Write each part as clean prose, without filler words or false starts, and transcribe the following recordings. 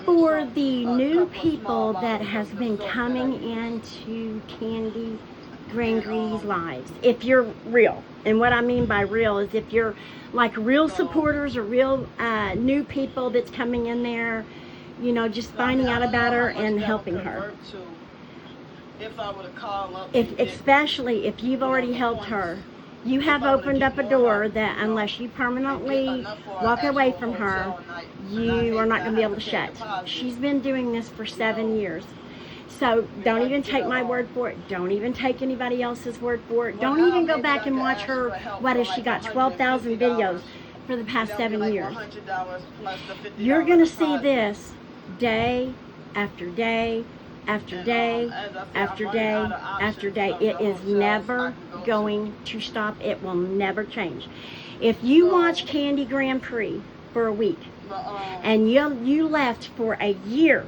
for the new people that has been coming into Candy Grangre's lives, if you're real, and what I mean by real is if you're like real supporters or real new people that's coming in there, you know, just finding out about her and helping her. Especially if you've already helped her, you have opened up a door that unless you permanently walk away from her, you are not going to be able to shut. She's been doing this for 7 years. So don't even take my word for it. Don't even take anybody else's word for it. Don't even go back and watch her, what has she got, 12,000 videos for the past 7 years. You're going to see this day after day after day after day after day. It is never going to stop. It will never change. If you watch Candy Grand Prix for a week and you left for a year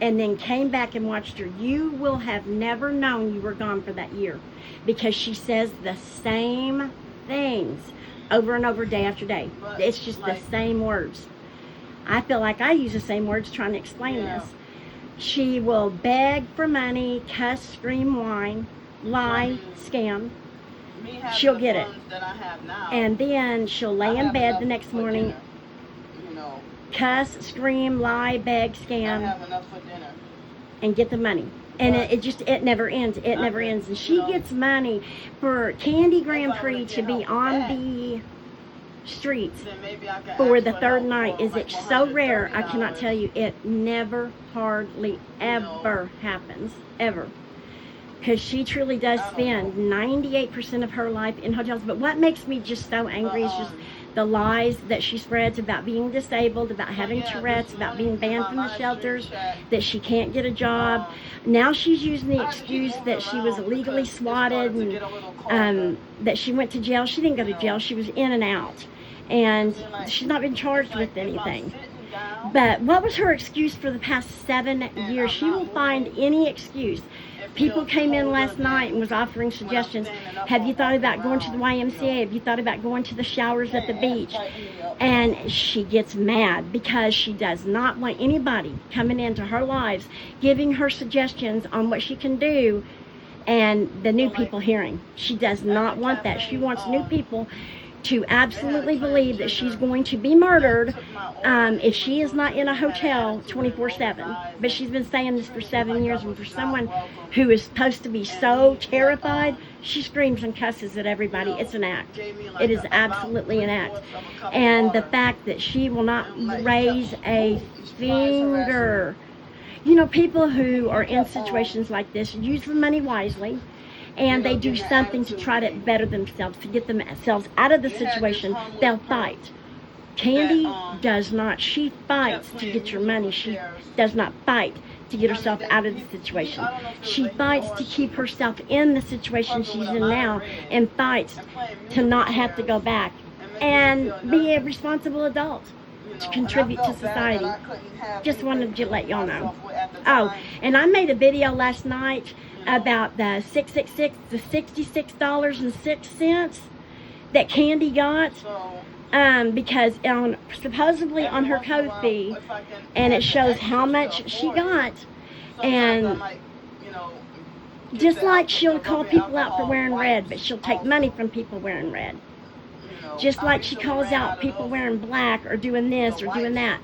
and then came back and watched her, you will have never known you were gone for that year, because she says the same things over and over, day after day. It's just the same words. I feel like I use the same words trying to explain this. She will beg for money, cuss, scream, whine, lie, scam. She'll get it. And then she'll lay in bed the next morning, cuss, scream, lie, beg, scam, and get the money. And it never ends. It never ends. And she gets money for Candy Grand Prix to be on the streets for the third night. Is it so rare? I cannot tell you. It never, hardly ever happens. Ever. Because she truly does spend 98% of her life in hotels. But what makes me just so angry is just the lies that she spreads about being disabled, about having Tourette's, about being banned from the shelters, that she can't get a job. Now she's using the excuse that she was illegally swatted and that she went to jail. She didn't go to jail. She was in and out. And she's not been charged with anything. But what was her excuse for the past 7 years? She will find any excuse. People came in last night and was offering suggestions. Have you thought about going to the YMCA? Have you thought about going to the showers at the beach? And she gets mad because she does not want anybody coming into her lives giving her suggestions on what she can do and the new people hearing. She does not want that. She wants new people to absolutely believe that she's going to be murdered if she is not in a hotel 24/7. But she's been saying this for 7 years, and for someone who is supposed to be so terrified, she screams and cusses at everybody. It's an act. It is absolutely an act. And the fact that she will not raise a finger. You know, people who are in situations like this use the money wisely, and they do something to try to better themselves, to get themselves out of the situation. They'll fight. Candy does not. She fights to get your money. She does not fight to get herself out of the situation. She fights to keep herself in the situation she's in now, and fights to not have to go back and be a responsible adult to contribute to society. Just wanted to let y'all know. Oh, and I made a video last night about the $66.06 that Candy got, because supposedly on her Ko-fi, and it shows how much she got, and just like she'll call people out for wearing red, but she'll take money from people wearing red. Just like she calls out people wearing black or doing this or doing that.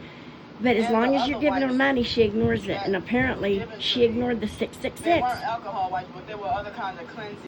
But as long as you're giving her money, she ignores it. And apparently, she ignored the 666.